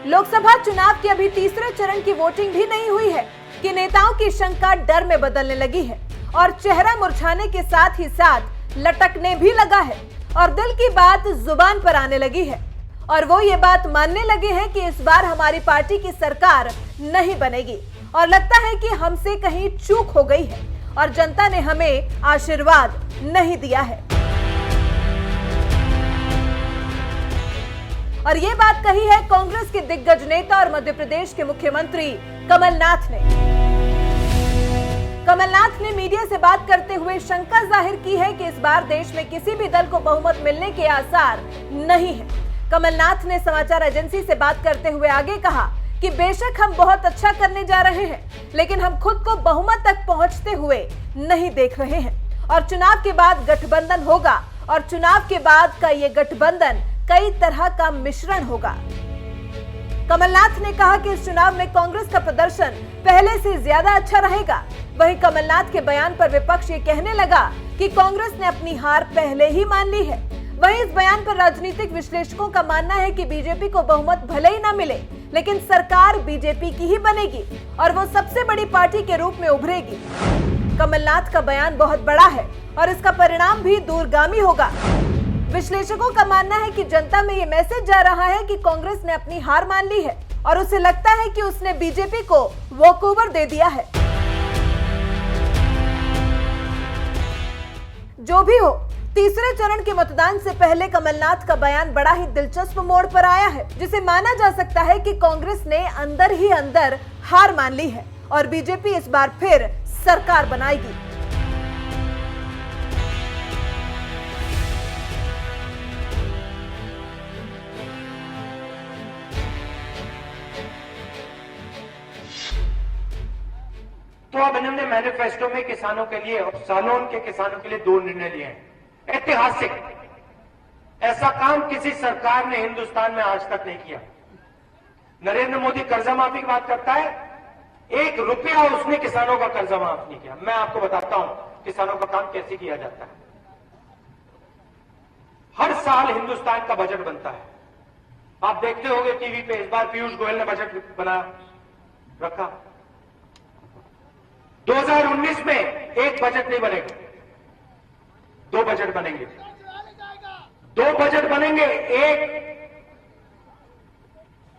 लोकसभा चुनाव के अभी तीसरे चरण की वोटिंग भी नहीं हुई है कि नेताओं की शंका डर में बदलने लगी है और चेहरा मुरझाने के साथ ही साथ लटकने भी लगा है और दिल की बात जुबान पर आने लगी है और वो ये बात मानने लगे हैं कि इस बार हमारी पार्टी की सरकार नहीं बनेगी और लगता है कि हमसे कहीं चूक हो गई है और जनता ने हमें आशीर्वाद नहीं दिया है। और ये बात कही है कांग्रेस के दिग्गज नेता और मध्य प्रदेश के मुख्यमंत्री कमलनाथ ने। कमलनाथ ने मीडिया से बात करते हुए शंका जाहिर की है कि इस बार देश में किसी भी दल को बहुमत मिलने के आसार नहीं है। कमलनाथ ने समाचार एजेंसी से बात करते हुए आगे कहा कि बेशक हम बहुत अच्छा करने जा रहे हैं, लेकिन हम खुद को बहुमत तक पहुंचते हुए नहीं देख रहे हैं और चुनाव के बाद गठबंधन होगा और चुनाव के बाद का ये गठबंधन कई तरह का मिश्रण होगा। कमलनाथ ने कहा कि इस चुनाव में कांग्रेस का प्रदर्शन पहले से ज्यादा अच्छा रहेगा। वहीं कमलनाथ के बयान पर विपक्ष ये कहने लगा कि कांग्रेस ने अपनी हार पहले ही मान ली है। वहीं इस बयान पर राजनीतिक विश्लेषकों का मानना है कि बीजेपी को बहुमत भले ही न मिले, लेकिन सरकार बीजेपी की ही बनेगी और वो सबसे बड़ी पार्टी के रूप में उभरेगी। कमलनाथ का बयान बहुत बड़ा है और इसका परिणाम भी दूरगामी होगा। विश्लेषकों का मानना है कि जनता में ये मैसेज जा रहा है कि कांग्रेस ने अपनी हार मान ली है और उसे लगता है कि उसने बीजेपी को वॉकओवर दे दिया है। जो भी हो, तीसरे चरण के मतदान से पहले कमलनाथ का बयान बड़ा ही दिलचस्प मोड़ पर आया है, जिसे माना जा सकता है कि कांग्रेस ने अंदर ही अंदर हार मान ली है और बीजेपी इस बार फिर सरकार बनाएगी। तो अब इन्होंने मैनिफेस्टो में किसानों के लिए और सालोन के किसानों के लिए 2 निर्णय लिए हैं, ऐतिहासिक। ऐसा काम किसी सरकार ने हिंदुस्तान में आज तक नहीं किया। नरेंद्र मोदी कर्जा माफी की बात करता है, 1 रुपया उसने किसानों का कर्जा माफ नहीं किया। मैं आपको बताता हूं किसानों का काम कैसे किया जाता है। हर साल हिंदुस्तान का बजट बनता है, आप देखते होंगे टीवी पे। इस बार पीयूष गोयल ने बजट बना रखा। 2019 में 1 बजट नहीं बनेगा, 2 बजट बनेंगे। 2 बजट बनेंगे।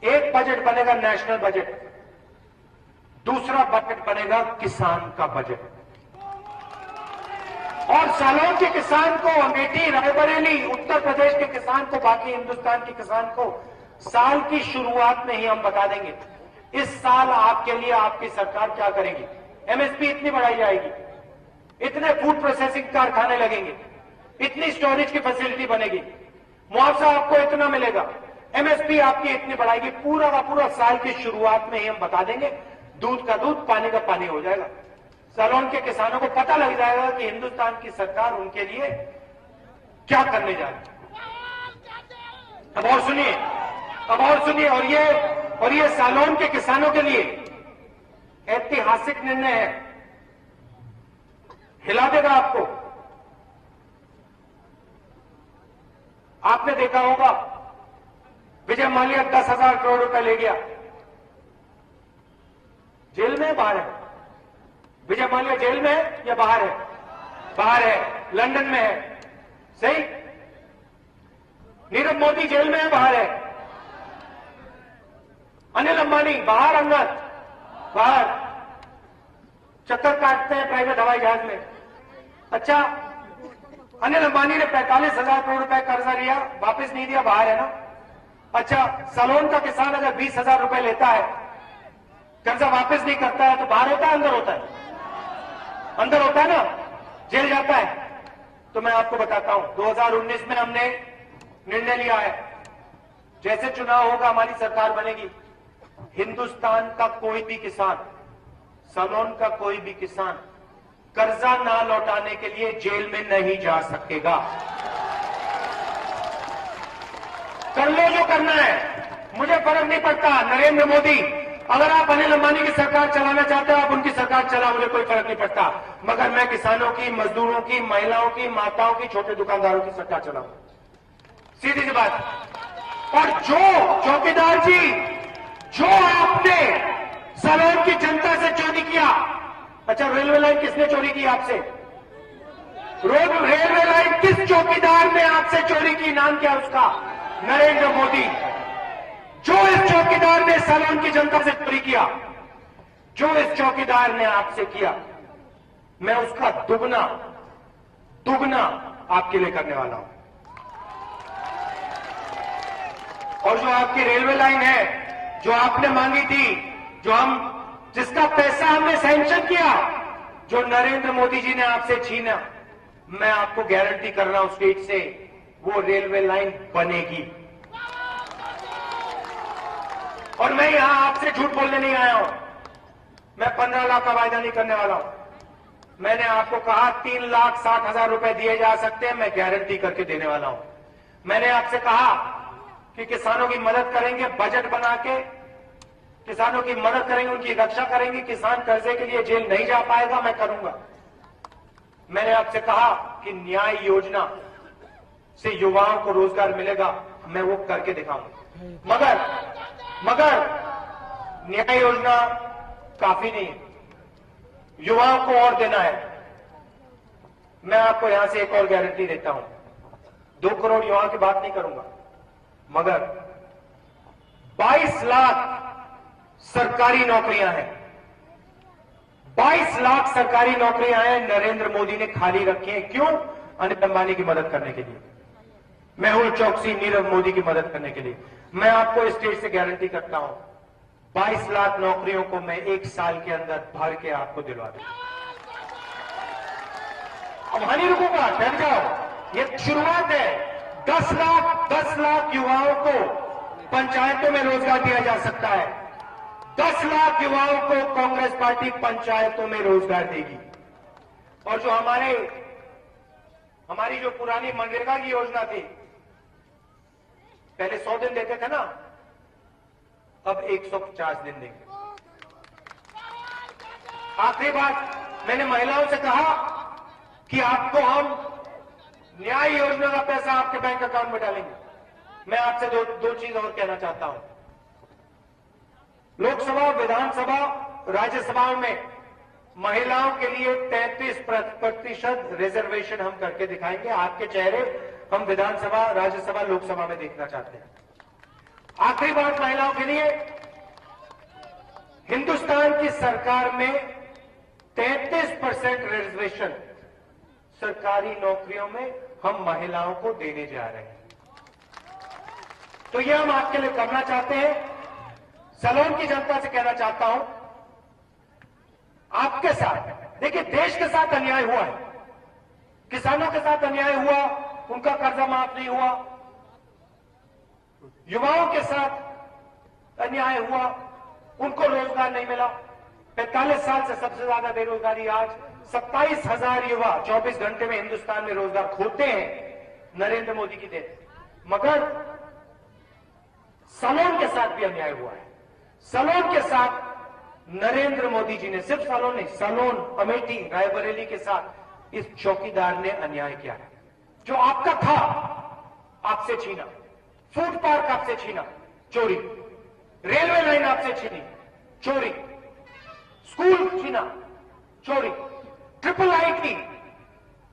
एक बजट बनेगा नेशनल बजट, दूसरा बजट बनेगा किसान का बजट। और सालों के किसान को, अमेठी, रायबरेली, उत्तर प्रदेश के किसान को, बाकी हिंदुस्तान के किसान को साल की शुरुआत में ही हम बता देंगे इस साल आपके लिए आपकी सरकार क्या करेगी। एमएसपी इतनी बढ़ाई जाएगी, इतने फूड प्रोसेसिंग कारखाने लगेंगे, इतनी स्टोरेज की फैसिलिटी बनेगी, मुआवजा आपको इतना मिलेगा, एमएसपी आपकी इतनी बढ़ाएगी। पूरा का पूरा साल की शुरुआत में ही हम बता देंगे। दूध का दूध, पानी का पानी हो जाएगा। सालोन के किसानों को पता लग जाएगा कि हिंदुस्तान की सरकार उनके लिए क्या करने जा रही है। अब और सुनिए, और ये सालोन के किसानों के लिए ऐतिहासिक निर्णय है, हिला देगा आपको। आपने देखा होगा विजय माल्या 10,000 करोड़ रुपए ले गया, जेल में है बाहर है? विजय माल्या जेल में है या बाहर है? बाहर है, लंदन में है। सही। नीरव मोदी जेल में है, बाहर है? अनिल अंबानी बाहर, अंदर? बाहर। चक्कर काटते हैं प्राइवेट हवाई जहाज में। अच्छा, अनिल अंबानी ने 45,000 करोड़ रुपए कर्जा लिया, वापस नहीं दिया, बाहर है ना? अच्छा, सालोन का किसान अगर 20,000 रुपए लेता है, कर्जा वापस नहीं करता है, तो बाहर होता है, अंदर होता है? अंदर होता है ना, जेल जाता है। तो मैं आपको बताता हूं, 2019 में हमने निर्णय लिया है, जैसे चुनाव होगा हमारी सरकार बनेगी, हिंदुस्तान का कोई भी किसान, सालोन का कोई भी किसान कर्जा ना लौटाने के लिए जेल में नहीं जा सकेगा। कर लो जो करना है, मुझे फर्क नहीं पड़ता। नरेंद्र मोदी, अगर आप अनिल अंबानी की सरकार चलाना चाहते हो, आप उनकी सरकार चला, मुझे कोई फर्क नहीं पड़ता। मगर मैं किसानों की, मजदूरों की, महिलाओं की, माताओं की, छोटे दुकानदारों की सरकार चलाऊंगा। सीधी सी बात। और जो चौकीदार जी सलोन की जनता से चोरी किया। अच्छा, रेलवे लाइन किसने चोरी की आपसे? रेलवे लाइन किस चौकीदार ने आपसे चोरी की? नाम क्या उसका? नरेंद्र मोदी। जो इस चौकीदार ने सलोन की जनता से चोरी किया, जो इस चौकीदार ने आपसे किया, मैं उसका दुगना आपके लिए करने वाला हूं। और जो आपकी रेलवे लाइन है, जो आपने मांगी थी, जिसका पैसा हमने सैंक्शन किया, जो नरेंद्र मोदी जी ने आपसे छीना, मैं आपको गारंटी कर रहा हूं स्टेट से, वो रेलवे लाइन बनेगी। और मैं यहां आपसे झूठ बोलने नहीं आया हूं। मैं 15 लाख का वायदा नहीं करने वाला हूं। मैंने आपको कहा 3,60,000 रुपए दिए जा सकते हैं, मैं गारंटी करके देने वाला हूं। मैंने आपसे कहा कि किसानों की मदद करेंगे, बजट बना के किसानों की मदद करेंगे, उनकी रक्षा करेंगे, किसान कर्जे के लिए जेल नहीं जा पाएगा, मैं करूंगा। मैंने आपसे कहा कि न्याय योजना से युवाओं को रोजगार मिलेगा, मैं वो करके दिखाऊंगा। मगर न्याय योजना काफी नहीं है, युवाओं को और देना है। मैं आपको यहां से एक और गारंटी देता हूं, 2 करोड़ युवाओं की बात नहीं करूंगा, मगर 22 लाख सरकारी नौकरियां हैं। 22 लाख सरकारी नौकरियां हैं, नरेंद्र मोदी ने खाली रखी हैं। क्यों? अनिल अंबानी की मदद करने के लिए, मेहुल चौकसी, नीरव मोदी की मदद करने के लिए। मैं आपको इस स्टेज से गारंटी करता हूं, 22 लाख नौकरियों को मैं 1 साल के अंदर भर के आपको दिलवा दूंगा। अब हानि रुकूंगा, ठहर जाओ, ये शुरुआत है। 10 लाख युवाओं को पंचायतों में रोजगार दिया जा सकता है। 10 लाख युवाओं को कांग्रेस पार्टी पंचायतों में रोजगार देगी। और जो हमारी जो पुरानी मनरेगा की योजना थी, पहले 100 दिन देते थे ना, अब 150 दिन देंगे। आखिरी बात, मैंने महिलाओं से कहा कि आपको हम न्याय योजना का पैसा आपके बैंक अकाउंट में डालेंगे। मैं आपसे दो चीज और कहना चाहता हूं। लोकसभा, विधानसभा, राज्यसभा में महिलाओं के लिए 33% रिजर्वेशन हम करके दिखाएंगे। आपके चेहरे हम विधानसभा, राज्यसभा, लोकसभा में देखना चाहते हैं। आखिरी बात महिलाओं के लिए, हिंदुस्तान की सरकार में 33% रिजर्वेशन सरकारी नौकरियों में हम महिलाओं को देने जा रहे हैं। तो यह हम आपके लिए करना चाहते हैं। सलोन की जनता से कहना चाहता हूं, आपके साथ, देखिए देश के साथ अन्याय हुआ है, किसानों के साथ अन्याय हुआ, उनका कर्जा माफ नहीं हुआ, युवाओं के साथ अन्याय हुआ, उनको रोजगार नहीं मिला। 45 साल से सबसे ज्यादा बेरोजगारी आज 27,000 युवा 24 घंटे में हिंदुस्तान में रोजगार खोते हैं, नरेंद्र मोदी की देन। मगर सलोन के साथ भी अन्याय हुआ है। सलोन के साथ नरेंद्र मोदी जी ने, सिर्फ सलोन नहीं, सलोन, अमेठी, रायबरेली के साथ इस चौकीदार ने अन्याय किया है। जो आपका था आपसे छीना, फूड पार्क आपसे छीना, चोरी, रेलवे लाइन आपसे छीनी, चोरी, स्कूल छीना, चोरी, IIIT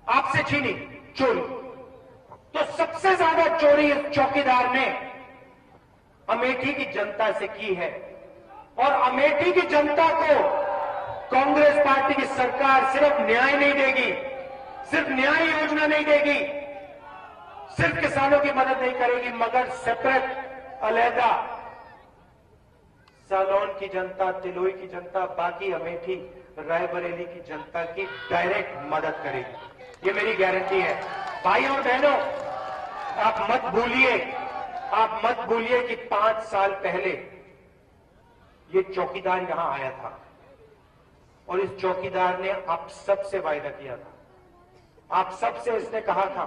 आपसे छीनी, चोरी। तो सबसे ज्यादा चोरी इस चौकीदार ने अमेठी की जनता से की है। और अमेठी की जनता को कांग्रेस पार्टी की सरकार सिर्फ न्याय नहीं देगी, सिर्फ न्याय योजना नहीं देगी, सिर्फ किसानों की मदद नहीं करेगी, मगर सेपरेट, अलहदा सलोन की जनता, तिलोई की जनता, बाकी अमेठी, रायबरेली की जनता की डायरेक्ट मदद करेगी। ये मेरी गारंटी है। भाई और बहनों, आप मत भूलिए कि 5 साल पहले ये चौकीदार यहां आया था और इस चौकीदार ने आप सबसे वायदा किया था। आप सबसे इसने कहा था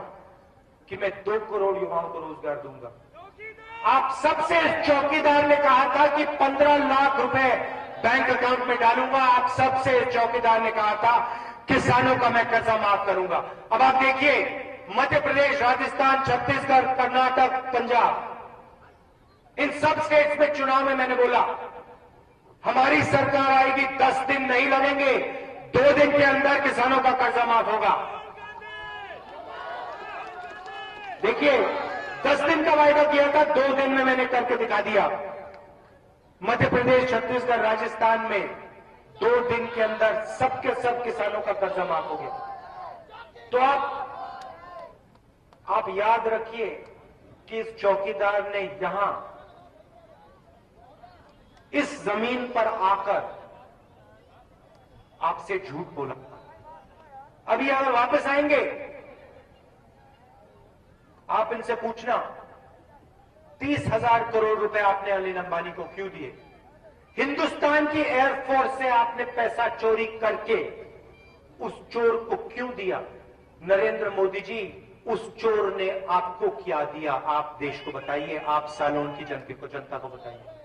कि मैं 2 करोड़ युवाओं को रोजगार दूंगा। आप सबसे इस चौकीदार ने कहा था कि 15 लाख रुपए बैंक अकाउंट में डालूंगा। आप सबसे इस चौकीदार ने कहा था किसानों का मैं कर्जा माफ करूंगा। अब आप देखिए, मध्य प्रदेश, राजस्थान, छत्तीसगढ़, कर्नाटक, पंजाब, इन सब स्टेट्स में चुनाव में मैंने बोला हमारी सरकार आएगी 10 दिन नहीं लगेंगे, 2 दिन के अंदर किसानों का कर्जा माफ होगा। देखिए 10 दिन का वायदा किया था, 2 दिन में मैंने करके दिखा दिया। मध्य प्रदेश, छत्तीसगढ़, राजस्थान में 2 दिन के अंदर सबके सब किसानों का कर्जा माफ हो गया। तो आप याद रखिए कि इस चौकीदार ने यहां इस जमीन पर आकर आपसे झूठ बोला। अभी अगर वापस आएंगे, आप इनसे पूछना 30,000 करोड़ रुपए आपने अनिल अंबानी को क्यों दिए? हिंदुस्तान की एयरफोर्स से आपने पैसा चोरी करके उस चोर को क्यों दिया? नरेंद्र मोदी जी, उस चोर ने आपको क्या दिया? आप देश को बताइए, आप सालोन की जनता को बताइए।